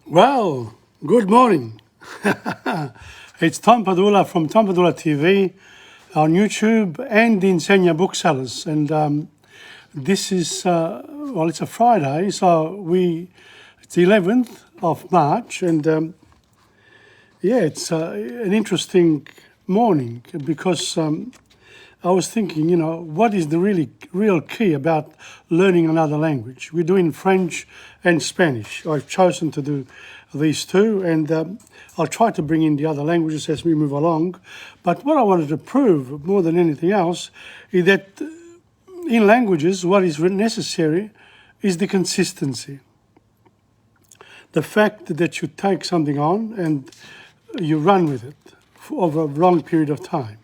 Well, good morning. It's Tom Padula from TomPadulaTV on YouTube and the Insegna Booksellers. And this is, it's a Friday, so it's the 11th of March. And it's an interesting morning because I was thinking, what is the real key about learning another language? We're doing French and Spanish. I've chosen to do these two, and I'll try to bring in the other languages as we move along. But what I wanted to prove more than anything else is that in languages, what is necessary is the consistency. The fact that you take something on and you run with it over a long period of time.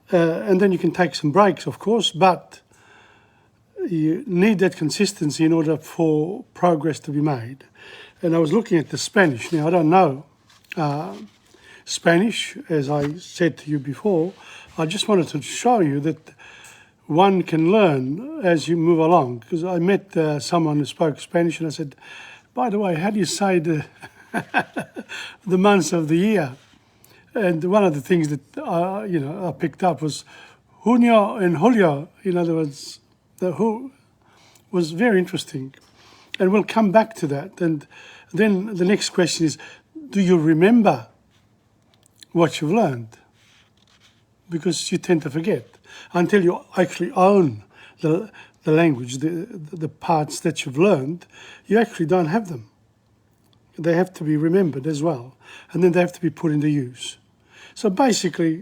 And then you can take some breaks, of course, but you need that consistency in order for progress to be made. And I was looking at the Spanish. Now, I don't know Spanish, as I said to you before. I just wanted to show you that one can learn as you move along. Because I met someone who spoke Spanish, and I said, by the way, how do you say the months of the year? And one of the things that I picked up was junio and julio. In other words, the who was very interesting, and we'll come back to that. And then the next question is, do you remember what you've learned? Because you tend to forget until you actually own the language, the parts that you've learned. You actually don't have them. They have to be remembered as well, and then they have to be put into use. So basically,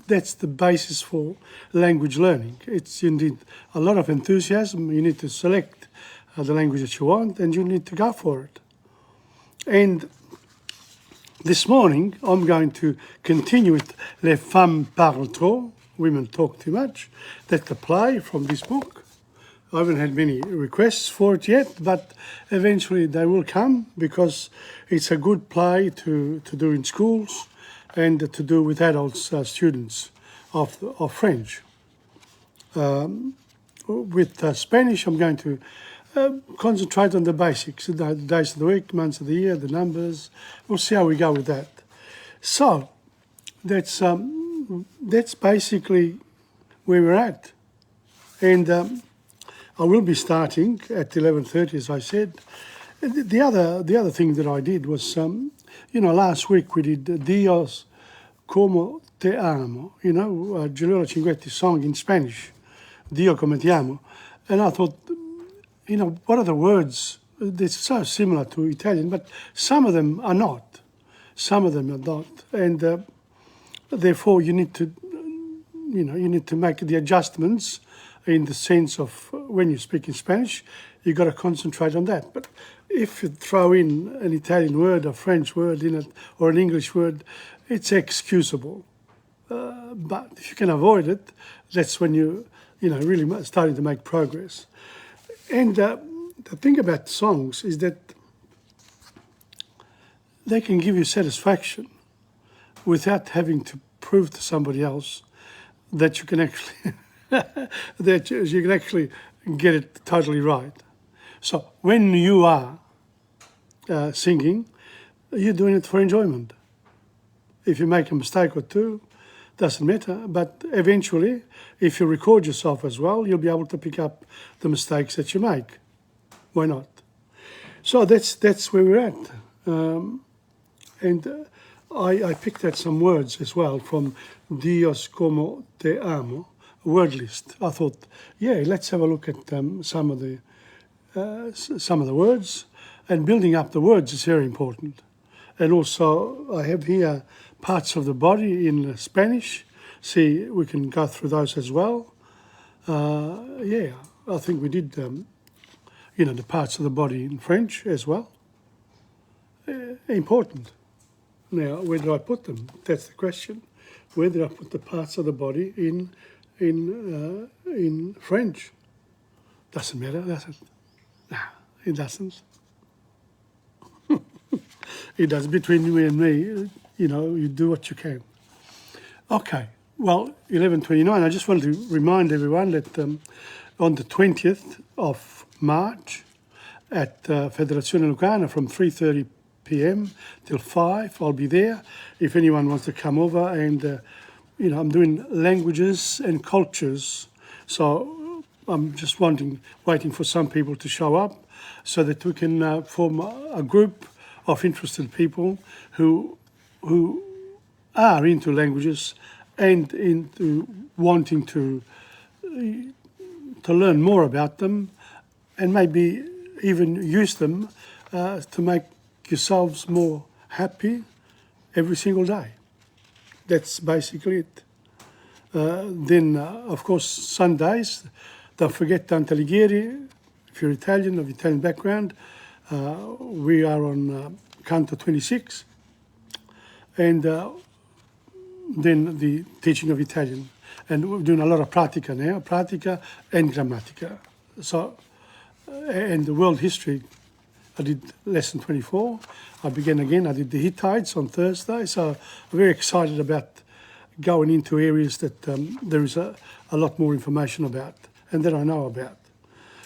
that's the basis for language learning. You need a lot of enthusiasm. You need to select the language that you want, and you need to go for it. And this morning, I'm going to continue with Les femmes parlent trop, Women Talk Too Much. That's the play from this book. I haven't had many requests for it yet, but eventually they will come because it's a good play to do in schools and to do with adults, students of French. With Spanish, I'm going to concentrate on the basics, the days of the week, months of the year, the numbers. We'll see how we go with that. So that's basically where we're at. And I will be starting at 11:30, as I said. The other thing that I did was, last week we did Dios como te amo, Giulio Cinquetti's song in Spanish, Dio come ti amo. And I thought, what are the words? They're so similar to Italian, but some of them are not. Some of them are not. And therefore you need to make the adjustments in the sense of when you speak in Spanish, you've got to concentrate on that. But if you throw in an Italian word, a French word in it, or an English word, it's excusable. But if you can avoid it, that's when you really starting to make progress. And the thing about songs is that they can give you satisfaction without having to prove to somebody else that you can actually that you can actually get it totally right. So when you are singing, you're doing it for enjoyment. If you make a mistake or two, doesn't matter. But eventually, if you record yourself as well, you'll be able to pick up the mistakes that you make. Why not? So that's where we're at. And I picked out some words as well from Dios como te amo, word list. I thought, let's have a look at some of the words, and building up the words is very important. And also, I have here parts of the body in Spanish. See, we can go through those as well. I think we did, the parts of the body in French as well. Important. Now, where did I put them? That's the question. Where did I put the parts of the body in French? Doesn't matter, does it? No, it doesn't. It does. Between you and me, you do what you can. Okay, well, 11:29. I just wanted to remind everyone that on the 20th of March at Federazione Lucana from 3:30 p.m. till 5. I'll be there if anyone wants to come over. And, I'm doing languages and cultures. So I'm just waiting for some people to show up so that we can form a group of interested people who are into languages and into wanting to learn more about them and maybe even use them to make yourselves more happy every single day. That's basically it. Then, of course, Sundays, don't forget Tante Alighieri. If you're Italian, of Italian background, we are on Canto 26. And then the teaching of Italian. And we're doing a lot of pratica now, pratica and grammatica. So, and the world history, I did lesson 24. I began again, I did the Hittites on Thursday. So I'm very excited about going into areas that there is a lot more information about and that I know about.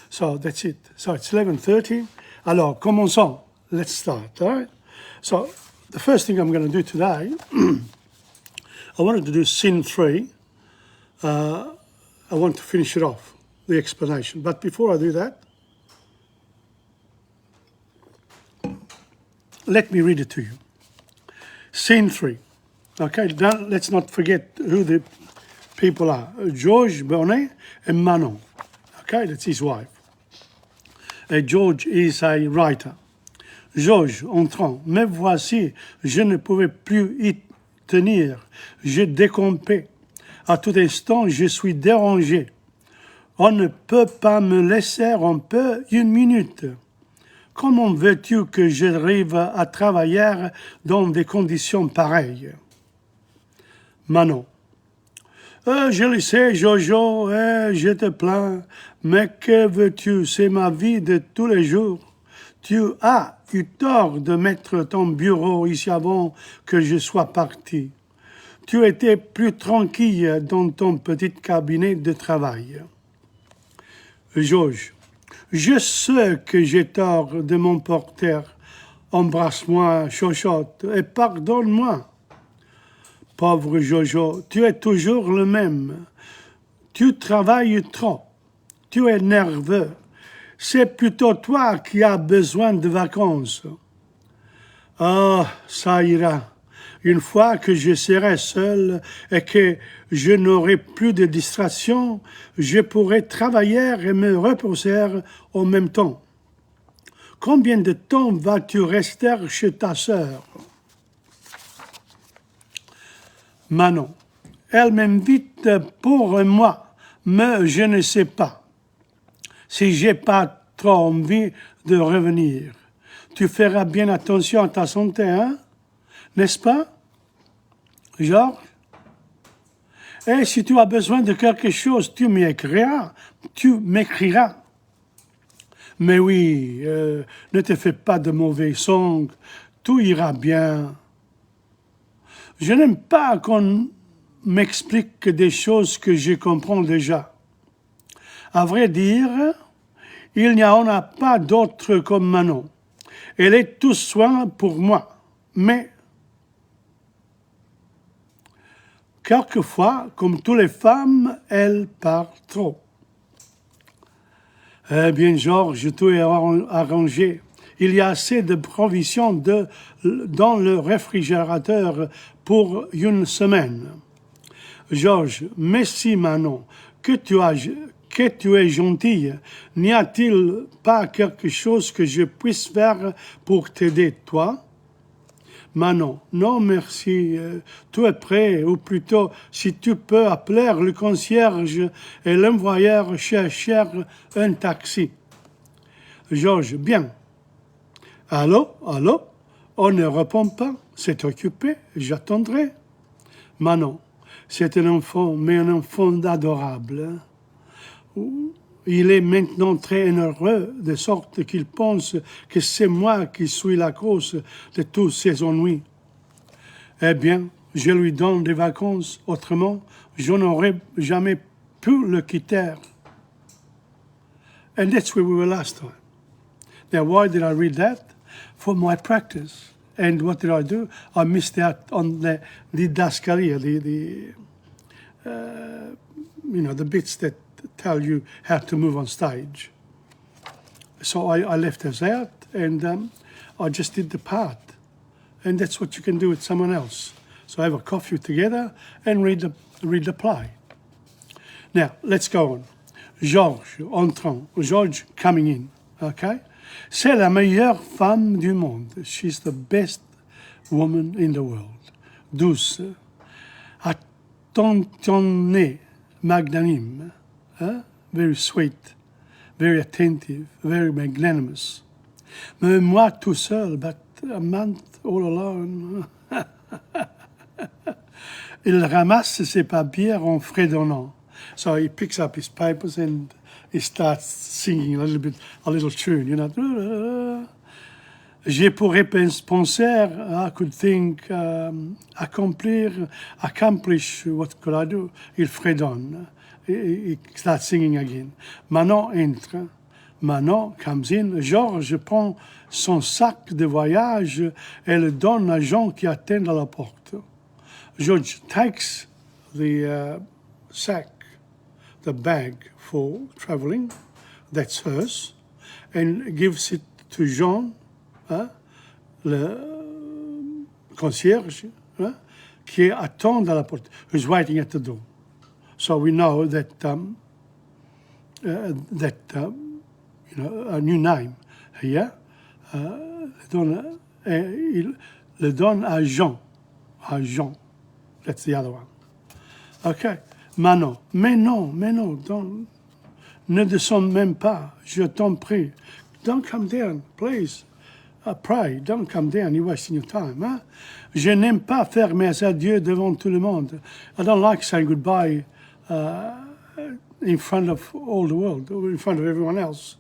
So that's it. So it's 11:30. Alors, commençons. Let's start, all right? So the first thing I'm going to do today, I wanted to do scene 3. I want to finish it off, the explanation. But before I do that, let me read it to you. Scene 3. Okay, now let's not forget who the people are. George Bonnet and Manon. Okay, that's his wife. George is a writer. Georges, entrant, me voici, je ne pouvais plus y tenir, je décompais. À tout instant, je suis dérangé. On ne peut pas me laisser un peu une minute. Comment veux-tu que j'arrive à travailler dans des conditions pareilles? Manon. Je le sais, Jojo, je te plains, mais que veux-tu, c'est ma vie de tous les jours. Tu as eu tort de mettre ton bureau ici avant que je sois parti. Tu étais plus tranquille dans ton petit cabinet de travail. Georges, je sais que j'ai tort de m'emporter. Embrasse-moi, chochotte, et pardonne-moi. Pauvre Jojo, tu es toujours le même. Tu travailles trop. Tu es nerveux. C'est plutôt toi qui as besoin de vacances. Ah, ça ira. Une fois que je serai seul et que je n'aurai plus de distraction, je pourrai travailler et me reposer en même temps. Combien de temps vas-tu rester chez ta sœur? Manon. Elle m'invite pour moi, mais je ne sais pas si j'ai pas trop envie de revenir. Tu feras bien attention à ta santé, hein? N'est-ce pas, Georges? Et si tu as besoin de quelque chose, tu m'écriras. Mais oui, ne te fais pas de mauvais sons, tout ira bien. Je n'aime pas qu'on m'explique des choses que je comprends déjà. À vrai dire, il n'y en a pas d'autre comme Manon. Elle est tout soin pour moi, mais quelquefois, comme toutes les femmes, elle parle trop. Eh bien, Georges, tout est arrangé. Il y a assez de provisions dans le réfrigérateur pour une semaine. Georges, merci Manon, que tu es gentille. N'y a-t-il pas quelque chose que je puisse faire pour t'aider, toi? Manon, non merci, tout est prêt, ou plutôt, si tu peux appeler le concierge et l'envoyer chercher un taxi. Georges, bien. Allô? On ne répond pas, c'est occupé, j'attendrai. Manon, c'est un enfant, mais un enfant adorable. Il est maintenant très heureux, de sorte qu'il pense que c'est moi qui suis la cause de tous ses ennuis. Eh bien, je lui donne des vacances, autrement, je n'aurais jamais pu le quitter. And that's where we were last time. Now, why did I read that? For my practice. And what did I do? I missed out on the didaskalia, the bits that tell you how to move on stage. So I left those out, and I just did the part. And that's what you can do with someone else. So have a coffee together and read the play. Now, let's go on. Georges entrant, Georges coming in, okay? C'est la meilleure femme du monde. She's the best woman in the world. Douce, attentionnée, magnanime, very sweet, very attentive, very magnanimous. Mais moi tout seul, but a month all alone. Il ramasse ses papiers en fredonnant. So he picks up his papers and he starts singing a little tune, J'ai pourrais penser, I could think, accomplish, what could I do? Il fredonne. He starts singing again. Manon entre. Manon comes in. Georges prend son sac de voyage et le donne à Jean qui attend à la porte. George takes the sack, the bag for traveling, that's hers, and gives it to Jean, le concierge, qui attend à la porte, who's waiting at the door. So we know that a new name here, le donne à Jean. That's the other one. Okay. Manon. Mais non, ne descends même pas, je t'en prie. Don't come down, please. I pray, don't come down, you're wasting your time. Huh? Je n'aime pas faire mes adieux devant tout le monde. I don't like saying goodbye in front of all the world, or in front of everyone else.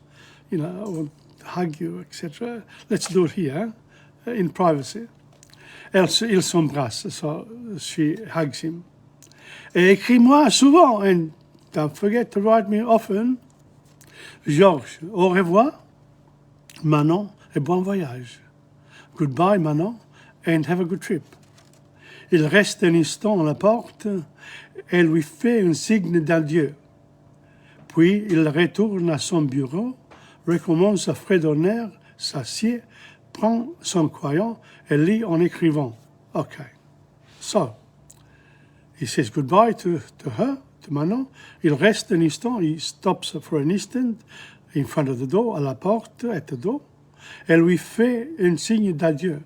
I want to hug you, etc. Let's do it here, in privacy. Il s'embrasse, so she hugs him. Et écris-moi souvent, and don't forget to write me often. Georges, au revoir. Manon, et bon voyage. Goodbye, Manon, and have a good trip. Il reste un instant à la porte et lui fait un signe d'adieu. Puis il retourne à son bureau, recommence à fredonner, s'assied, prend son crayon et lit en écrivant. Okay. So, he says goodbye to her, to Manon. Il reste un instant, he stops for an instant in front of the door, à la porte, at the door. Elle lui fait un signe d'adieu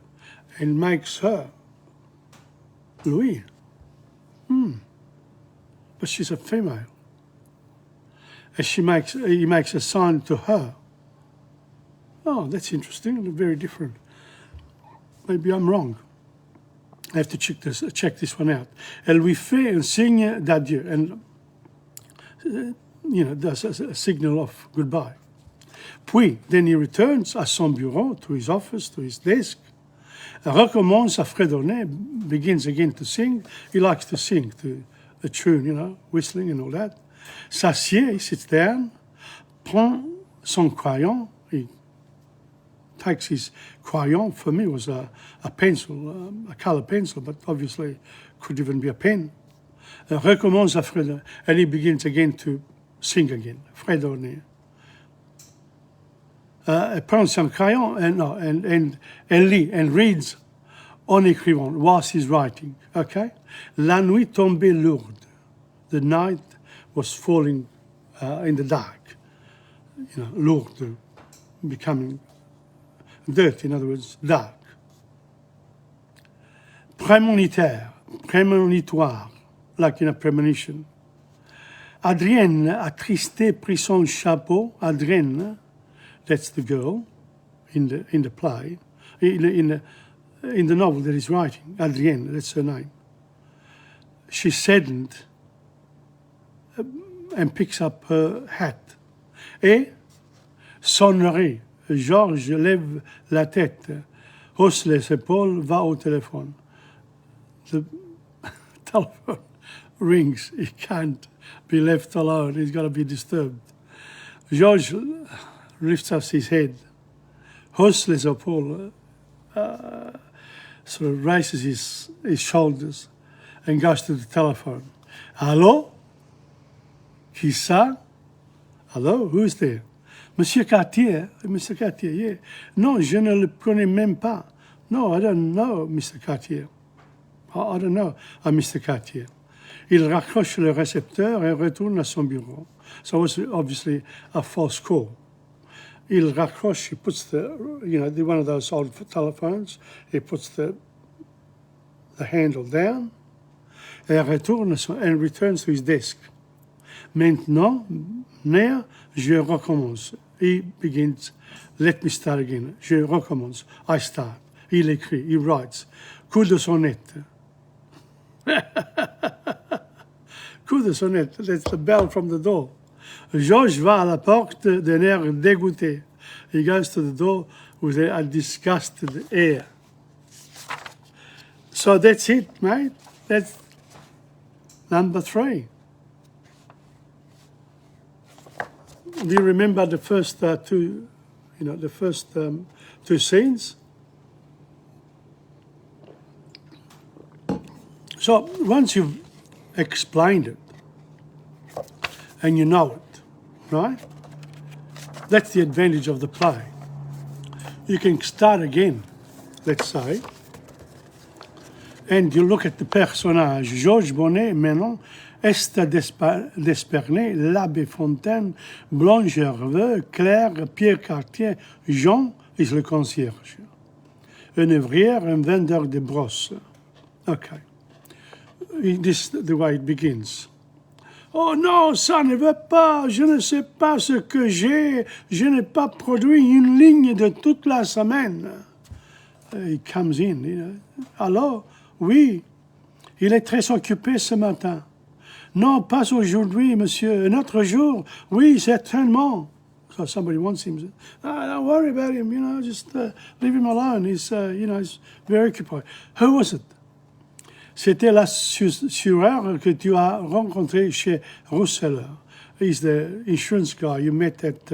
and makes her, lui. But she's a female. And he makes a sign to her. Oh, that's interesting, very different. Maybe I'm wrong. I have to check this one out. Elle lui fait un signe d'adieu, and does a signal of goodbye. Puis, then he returns à son bureau, to his office, to his desk, recommence à fredonner, begins again to sing. He likes to sing to the tune, whistling and all that. S'assied, he sits down, prend son crayon, he takes his crayon, for me was a pencil, a color pencil, but obviously could even be a pen. Recommence à fredonner, and he begins again to sing again, fredonner. Prend son crayon and lit and reads en écrivant whilst he's writing. Okay, la nuit tombait lourde. The night was falling in the dark. Lourde, becoming dirt. In other words, dark. Prémonitoire, like in a premonition. Adrienne, attristé, prit son chapeau. Adrienne. That's the girl in the play, in the novel that he's writing. Adrienne, that's her name. She saddened and picks up her hat. Et sonnerie. Georges lève la tête, hausse les épaules, va au téléphone. The telephone rings. He can't be left alone. He's got to be disturbed. Georges lifts up his head hausse les épaules, sort of raises his shoulders and goes to the telephone. Hello? Qui ça? Hello? Who's there? Monsieur Cartier, yeah. Non, je ne le connais même pas. No, I don't know, Mr. Cartier. I don't know, Mr. Cartier. Il raccroche le récepteur et retourne à son bureau. So it was obviously a false call. Il raccroche, he puts one of those old telephones, he puts the handle down, et retourne and returns to his desk. Maintenant, je recommence. He begins, let me start again. Je recommence. I start. Il écrit, he writes. Coup de sonnette. Coup de sonnette. That's the bell from the door. Georges va à la porte d'un air dégoûté. He goes to the door with a disgusted air. So that's it, mate. That's number 3. Do you remember the first two scenes? So once you've explained it and you know it, right? That's the advantage of the play. You can start again, let's say, and you look at the personnage. Georges Bonnet, maintenant, Esther d'Espernay, l'Abbé Fontaine, Blanc Gervais, Claire, Pierre Cartier, Jean is le concierge. Une ouvrière, un vendeur de brosses. Okay. This is the way it begins. Oh non, ça ne va pas, je ne sais pas ce que j'ai, je n'ai pas produit une ligne de toute la semaine. He comes in, Alors, oui, il est très occupé ce matin. Non, pas aujourd'hui, monsieur. Un autre jour, oui, certainement. So somebody wants him. Don't worry about him, just leave him alone. He's very occupied. Who was it? C'était l'assureur que tu as rencontré chez Roussel. He's the insurance guy you met at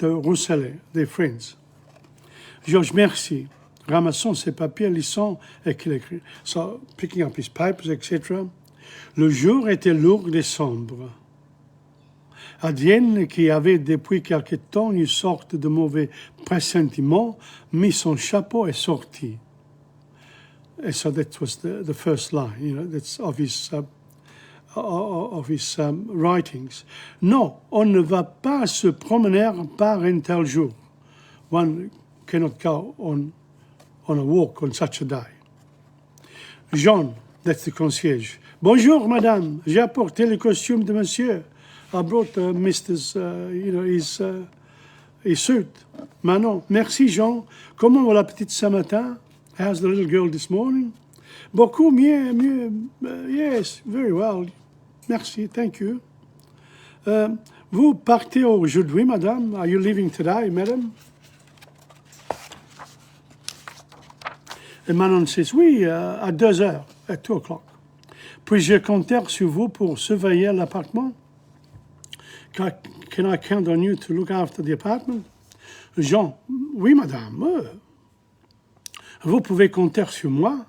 Roussel, their friends. Georges, merci. Ramassant ses papiers, lisant et qu'il écrit. So, picking up his papers, etc. Le jour était lourd et sombre. Adrienne, qui avait depuis quelque temps une sorte de mauvais pressentiment, mit son chapeau et sortit. And so that was the first line, that's of his writings. Non, on ne va pas se promener par un tel jour. One cannot go on a walk on such a day. Jean, that's the concierge. Bonjour, madame. J'ai apporté le costume de monsieur. I brought Mr's, his suit. Manon, merci, Jean. Comment va la petite ce matin? How's the little girl this morning? Beaucoup mieux. Yes, very well. Merci, thank you. Vous partez aujourd'hui, madame? Are you leaving today, madam? Et Manon says, oui, à 2 heures, at 2 o'clock. Puis-je compter sur vous pour surveiller l'appartement? Can I count on you to look after the apartment? Jean, oui, madame. Vous pouvez compter sur moi,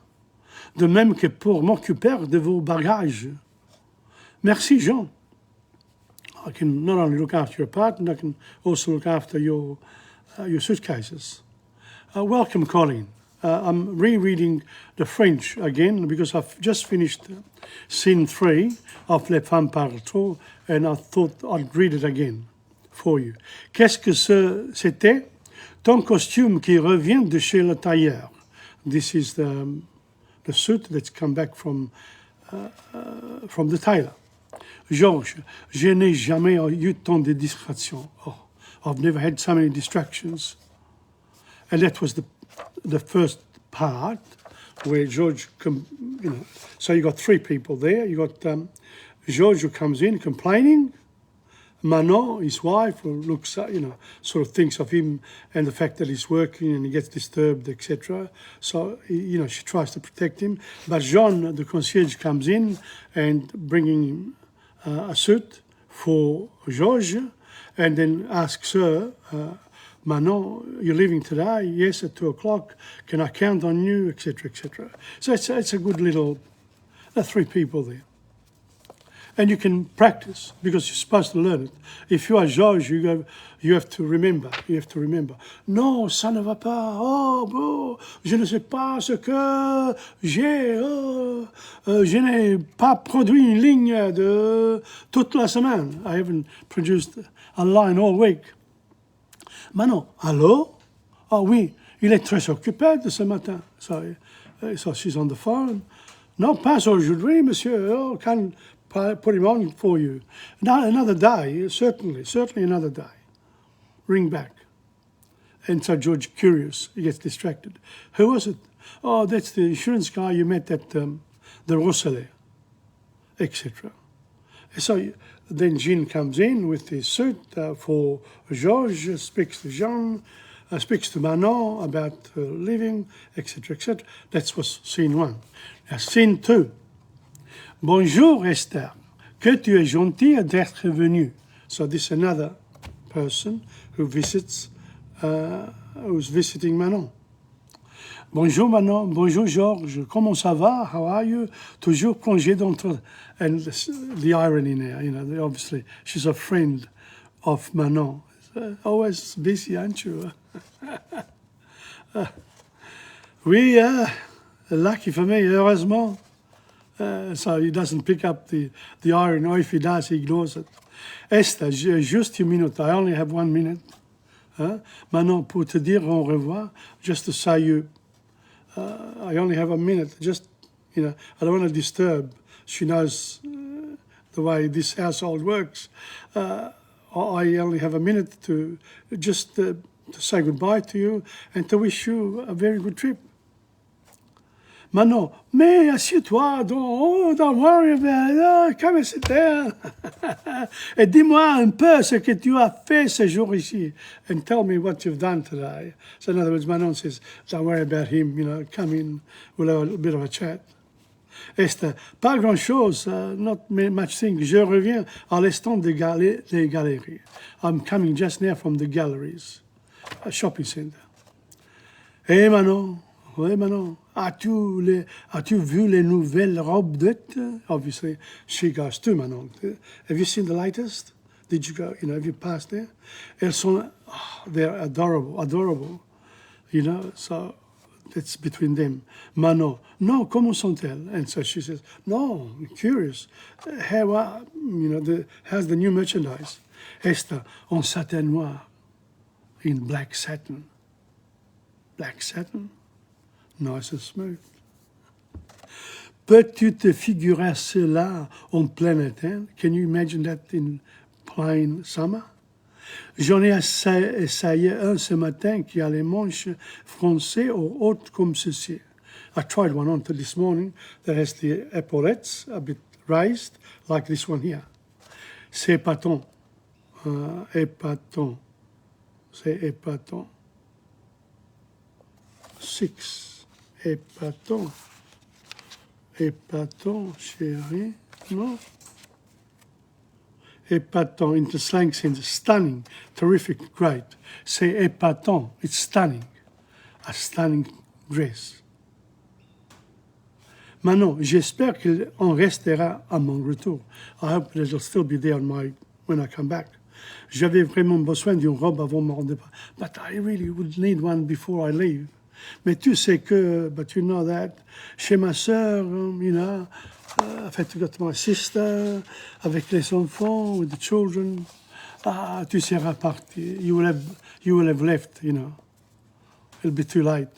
de même que pour m'occuper de vos bagages. Merci, Jean. I can not only look after your apartment, I can also look after your suitcases. Welcome, Colin. I'm rereading the French again because I've just finished scene 3 of Les Femmes Parlent Trop, and I thought I'd read it again for you. Qu'est-ce que c'était? Ton costume qui revient de chez le tailleur. This is the suit that's come back from the tailor. Georges, je n'ai jamais eu tant de distractions. Oh, I've never had so many distractions. And that was the first part where George, so you got 3 people there. You got George who comes in complaining, Manon, his wife, who looks, sort of thinks of him and the fact that he's working and he gets disturbed, etc. So, she tries to protect him. But Jean, the concierge, comes in and bringing a suit for Georges. and then asks her, Manon, you're leaving today? Yes, at 2 o'clock. Can I count on you, etc., etc. So it's a good little, there are 3 people there. And you can practice because you're supposed to learn it. If you are George, you have to remember. You have to remember. Non, ça ne va pas. Oh, bon, je ne sais pas ce que j'ai. Oh, je n'ai pas produit une ligne de toute la semaine. I haven't produced a line all week. Manon, allô? Ah oui, il est très occupé de ce matin. So she's on the phone. Non, pas aujourd'hui, monsieur. Oh, can put him on for you. Now, another day, certainly another day. Ring back. And so George, curious, he gets distracted. Who was it? Oh, that's the insurance guy you met at the Rosalie, etc. So then Jean comes in with his suit for Georges, speaks to Jean, speaks to Manon about leaving, etc., etc. That was scene 1. Now, scene 2. Bonjour Esther, que tu es gentille d'être venue. So this is another person who visits, who's visiting Manon. Bonjour Manon, bonjour Georges, comment ça va? How are you? Toujours plongé dans and the irony now, you know, obviously she's a friend of Manon. Always busy, aren't you? Oui, lucky for me, heureusement. So he doesn't pick up the irony, or if he does, he ignores it. Esther, juste une minute, I only have 1 minute. Manon, pour te dire au revoir, just to say you, I only have a minute, just, you know, I don't want to disturb. She knows the way this household works. I only have a minute to just to say goodbye to you and to wish you a very good trip. Manon, mais assieds-toi, don't worry about it, come and sit there. Et dis-moi un peu ce que tu as fait ce jour ici, and tell me what you've done today. So in other words, Manon says, don't worry about him, you know, come in, we'll have a bit of a chat. Esther, pas grand-chose, not much thing. Je reviens à l'instant des galeries. I'm coming just now from the galleries, a shopping center. Hey Manon, as-tu vu les nouvelles robes d'être? Obviously, she goes to Manon. Have you seen the latest? Did you go, you know, have you passed there? Elles sont, they're adorable, you know, so that's between them. Manon, non, comment sont-elles? And so she says, no, I'm curious. How, you know, how's the new merchandise? Esther, en satin noir, in black satin. Black satin? Nice and smooth. Peux-tu te figurer cela en plein été? Can you imagine that in plain summer? J'en ai essayé un ce matin qui a les manches froncées ou hautes comme ceci. I tried one on this morning that has the epaulettes a bit raised, like this one here. C'est épatant. Épatant. C'est épatant. 6. Épatant. Épatant, chérie. Non? Épatant, in the slang sense, stunning, terrific, great. C'est épatant, it's stunning. A stunning dress. Manon, j'espère qu'il en restera à mon retour. I hope that it'll still be there when I come back. J'avais vraiment besoin d'une robe avant mon départ. But I really would need one before I leave. Mais tu sais que, but you know that, chez ma sœur, you know, en fait, tu got my sister, avec les enfants, with the children, tu seras parti. You will have left, you know. It'll be too late.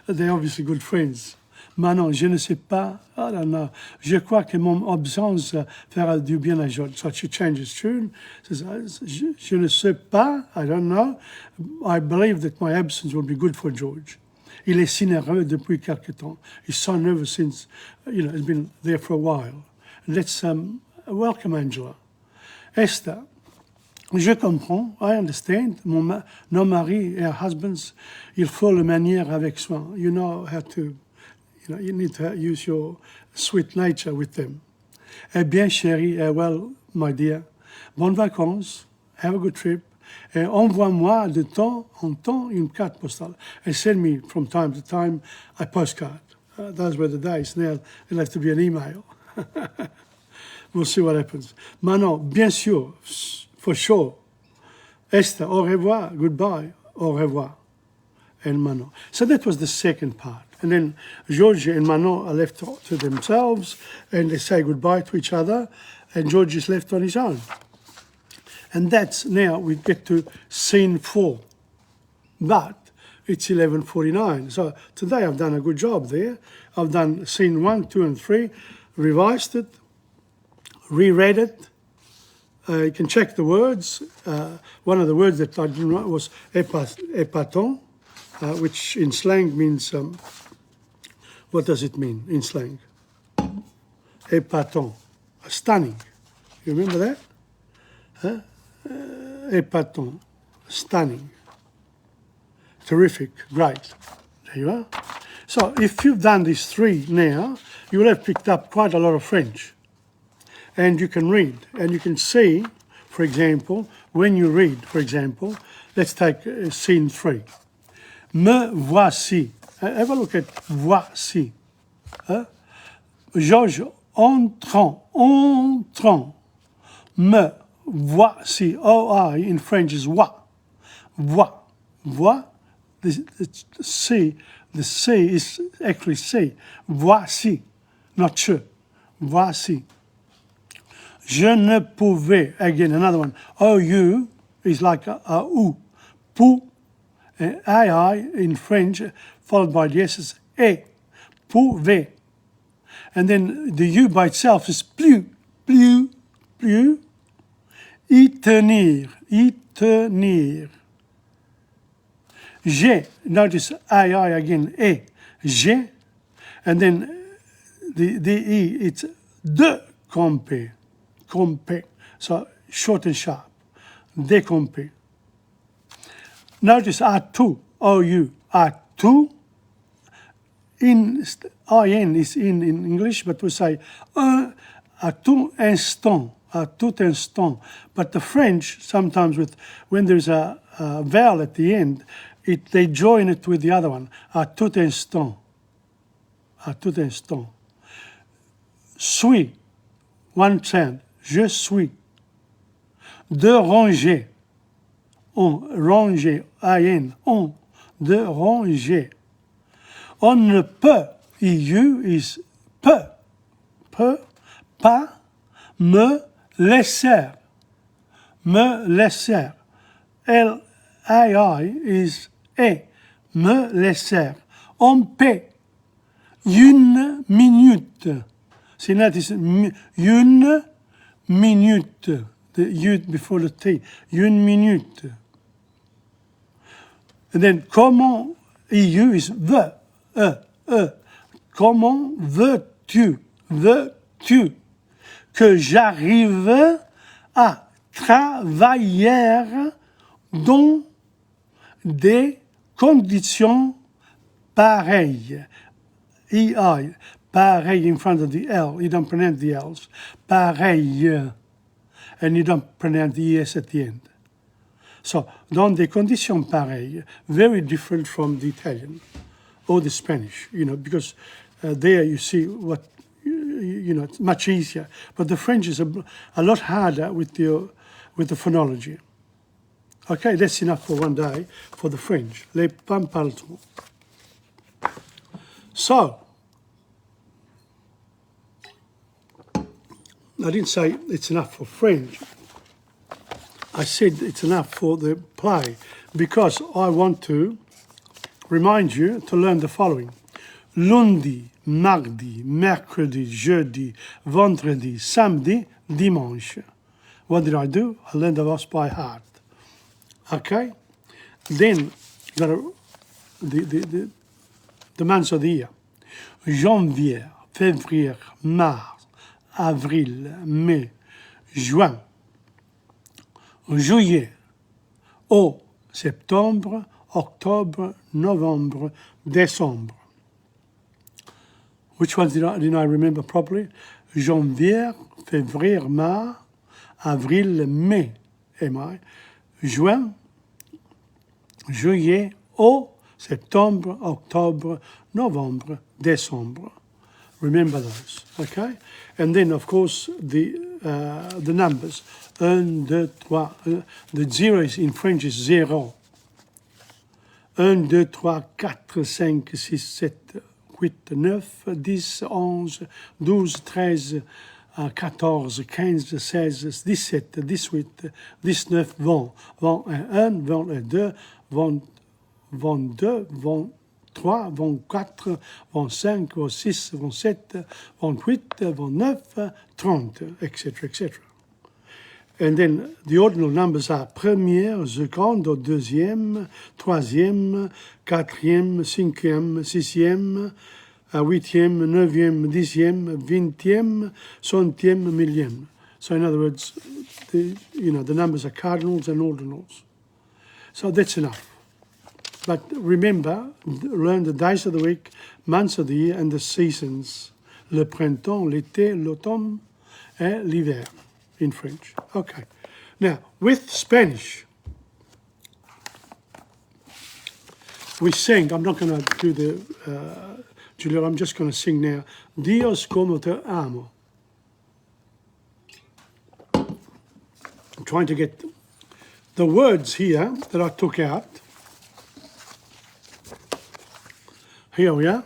They're obviously good friends. Manon, je ne sais pas, I don't know. Je crois que mon absence fera du bien à George. So she changes tune. Says, je ne sais pas, I don't know. I believe that my absence will be good for George. Il est si nerveux depuis quelque temps. He's so nervous since, you know, he's been there for a while. Let's welcome Angela. Esther, je comprends, I understand. Nos maris et husbands, il faut le manière avec soin. You know how to, you know, you need to use your sweet nature with them. Eh bien, chérie, well, my dear, bonnes vacances, have a good trip, and envoie-moi de temps en temps une carte postale. And send me from time to time a postcard. Those were the days. Now it'll have to be an email. We'll see what happens. Manon, bien sûr, for sure. Esther, au revoir, goodbye, au revoir. And Manon. So that was the second part. And then George and Manon are left to themselves, and they say goodbye to each other, and George is left on his own. And that's now we get to scene 4. But it's 11:49. So today I've done a good job there. I've done scene 1, 2, and 3, revised it, reread it. You can check the words. One of the words that I didn't know was épatant, which in slang means, what does it mean in slang? Épatant, stunning. You remember that? Huh? Épatant, stunning, terrific, great. There you are. So if you've done these 3 now, you will have picked up quite a lot of French. And you can read, and you can see, for example, when you read, for example, let's take scene 3. Me voici. Have a look at voici. Georges entrant, entrant. Me voici. O-I in French is voix. Voix. Voix. The C is actually C. Voici, not che. Voici. Je ne pouvais, again, another one. O-U is like a ou. Pou, I in French, followed by the S is E. Pouvais. And then the U by itself is plus, plus, plus. Y tenir, y tenir. J'ai, notice I again, E. J'ai. And then the E, it's de camper. Camper. So short and sharp. Décamper. Notice A2, O-U, A2. I-N is in English, but we say à tout instant, à tout instant. But the French, sometimes when there's a vowel at the end, they join it with the other one, à tout instant. À tout instant. Suis, one sound. Je suis. De ranger. On, ranger, I-N, on. De ranger. On ne peut, EU is peut. Peut, pas, me laisser. Me laisser. L-I-I is et. Me laisser. On paie. Une minute. See, that is une minute, the U before the T, une minute. And then, comment, EU is veux, comment veux-tu que j'arrive à travailler dans des conditions pareilles? EI. Pareil in front of the L. You don't pronounce the L's. Pareil. And you don't pronounce the ES at the end. So, dans des conditions pareilles, very different from the Italian or the Spanish, because there you see what, it's much easier. But the French is a lot harder with the phonology. Okay, that's enough for one day for the French. Les TomPadulaTV. So, I didn't say it's enough for French. I said it's enough for the play because I want to remind you to learn the following. Lundi, mardi, mercredi, jeudi, vendredi, samedi, dimanche. What did I do? I learned the verse by heart. Okay? Then, the months of the year. Janvier, février, mars, avril, mai, juin, juillet, août, septembre, octobre, novembre, décembre. Which ones didn't I remember properly? Janvier, février, mars, avril, mai, M-I, juin, juillet, août, septembre, october, november, December. Remember those, okay? And then, of course, the numbers. 1, 2, 3. The zeros in French is zero. 1, 2, 3, 4, 5, 6, 7, 8, 9, 10, 11, 12, 13, 14, 15, 16, 17, 18, 19, 20, 21, 22, 22, 23, 24, 25, 26, 27, 28, 29, 30, etc., etc. And then the ordinal numbers are première, seconde, deuxième, troisième, quatrième, cinquième, sixième, huitième, neuvième, dixième, vingtième, centième, millième. So in other words, the numbers are cardinals and ordinals. So that's enough. But remember, learn the days of the week, months of the year, and the seasons. Le printemps, l'été, l'automne, et l'hiver in French. Okay. Now, with Spanish, we sing. I'm not going to do the, Julia, I'm just going to sing now. Dios como te amo. I'm trying to get the words here that I took out. Here we are.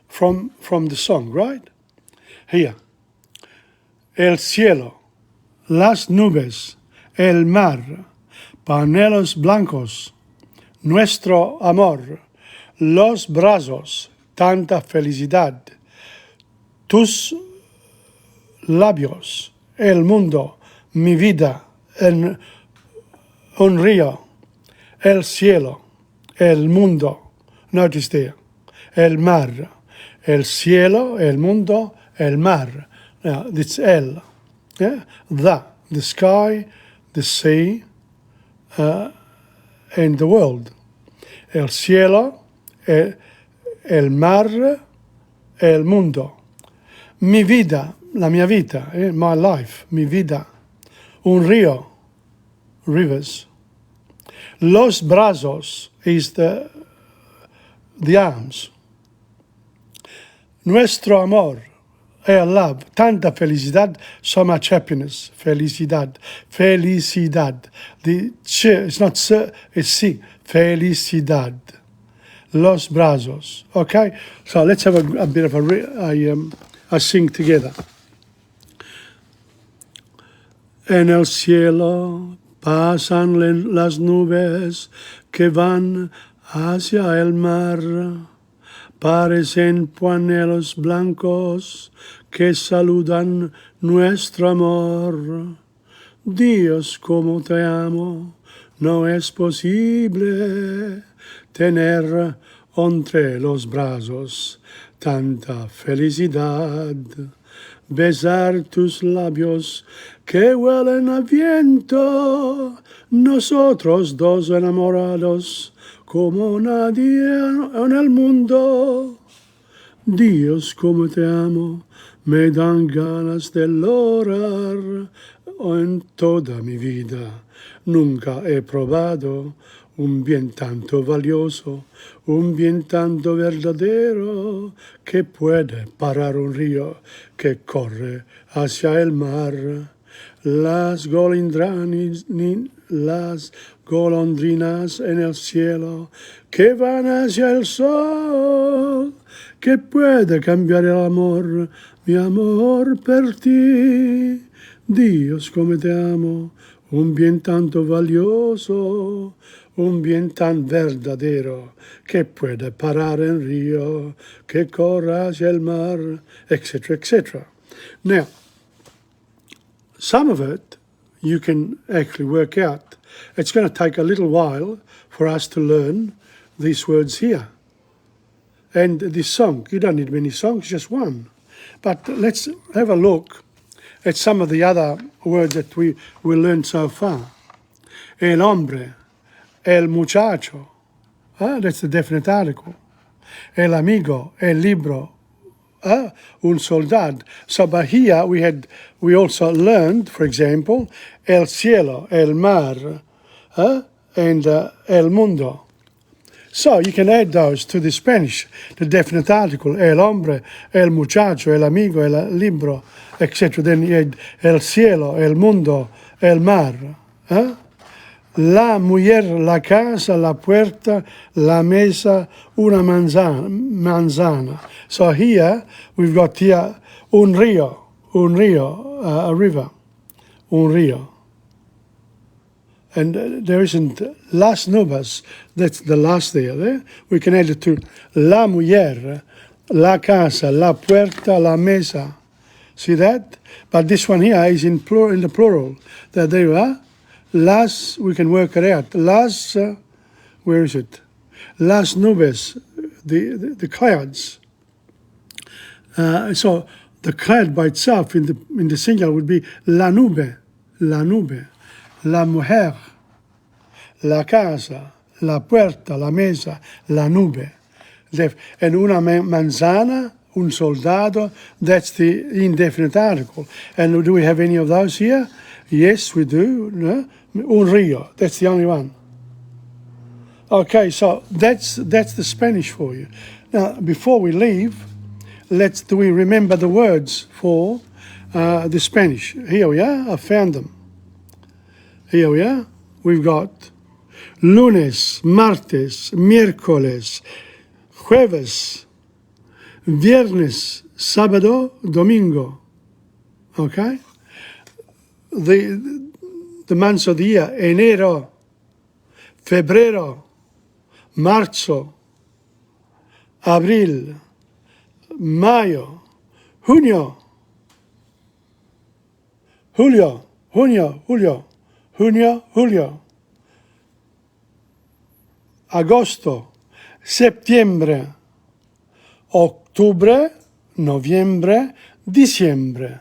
From the song, right? Here. El cielo, las nubes, el mar, panelos blancos, nuestro amor, los brazos, tanta felicidad, tus labios, el mundo, mi vida, un río, el cielo, el mundo, notice there, el mar, el cielo, el mundo, el mar. Now, it's el, yeah? The sky, the sea, and the world. El cielo, el mar, el mundo. Mi vida, la mia vita, my life, mi vida. Un río, rivers. Los brazos is the arms. Nuestro amor, el love, tanta felicidad, so much happiness, felicidad, felicidad. The ch, it's not s, it's si, felicidad. Los brazos, okay? So let's have a bit of a sing together. En el cielo pasan las nubes que van hacia el mar. Parecen pañuelos blancos que saludan nuestro amor. Dios, como te amo, no es posible tener entre los brazos tanta felicidad. Besar tus labios que huelen a viento, nosotros dos enamorados como nadie en el mundo. Dios, como te amo, me dan ganas de llorar en toda mi vida. Nunca he probado un bien tanto valioso, un bien tanto verdadero, que puede parar un río que corre hacia el mar. Las golondrinas en el cielo que van hacia el sol, que puede cambiar el amor, mi amor por ti. Dios, como te amo, un bien tanto valioso, un bien tan verdadero, que puede parar el río, que corre hacia el mar, etc., etc. Now, some of it you can actually work out. It's going to take a little while for us to learn these words here. And this song, you don't need many songs, just one. But let's have a look at some of the other words that we learned so far. El hombre, el muchacho, that's the definite article. El amigo, el libro, un soldado. So, but here we also learned, for example, el cielo, el mar, and el mundo. So you can add those to the Spanish, the definite article, el hombre, el muchacho, el amigo, el libro, etc. Then you add el cielo, el mundo, el mar. La mujer, la casa, la puerta, la mesa, una manzana. So here, we've got here un río, a river, un río. And there isn't las nubes, that's the last there. We can add it to la mujer, la casa, la puerta, la mesa. See that? But this one here is in the plural. There you are. Las, we can work it out. Las, where is it? Las nubes, the clouds. So the cloud by itself in the singular would be la nube, la mujer, la casa, la puerta, la mesa, la nube. And una manzana, un soldado, that's the indefinite article. And do we have any of those here? Yes, we do. No? Un río, that's the only one. Okay, so that's the Spanish for you. Now, before we leave, do we remember the words for the Spanish? Here we are, I found them. Here we are. We've got lunes, martes, miércoles, jueves, viernes, sábado, domingo. Okay? The months of the year, enero, febrero, marzo, abril, mayo, junio, julio, agosto, septiembre, octubre, noviembre, diciembre.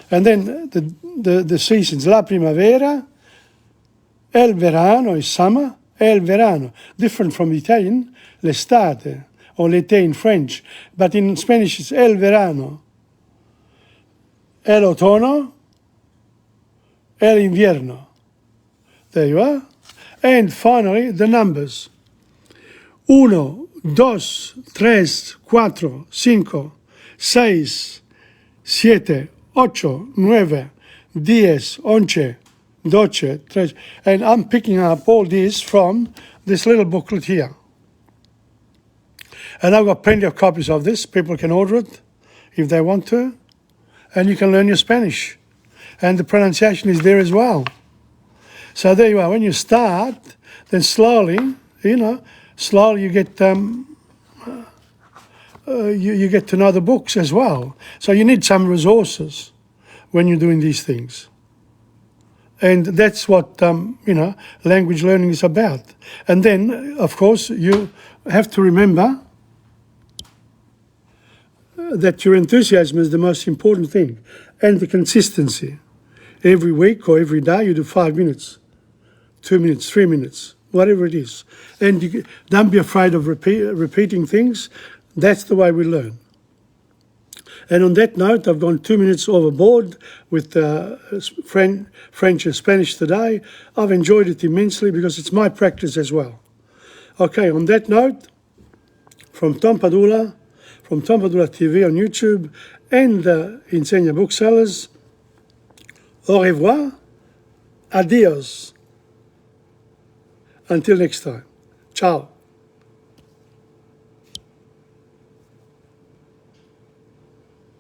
And then the seasons, la primavera, el verano is summer, el verano, different from Italian, l'estate, or l'été in French, but in Spanish it's el verano, el otoño, el invierno. There you are. And finally, the numbers. 1, 2, 3, 4, 5, 6, 7, 8, 9, 10, 11, 12, 13. And I'm picking up all these from this little booklet here. And I've got plenty of copies of this. People can order it if they want to. And you can learn your Spanish. And the pronunciation is there as well. So there you are. When you start, then slowly, slowly you get you get to know the books as well. So you need some resources when you're doing these things. And that's what, language learning is about. And then, of course, you have to remember that your enthusiasm is the most important thing, and the consistency. Every week or every day you do 5 minutes, 2 minutes, 3 minutes, whatever it is. And don't be afraid of repeating things. That's the way we learn. And on that note, I've gone 2 minutes overboard with French and Spanish today. I've enjoyed it immensely because it's my practice as well. Okay, on that note, from Tom Padula, from TomPadulaTV on YouTube, and Insegna Booksellers, au revoir, adios. Until next time. Ciao.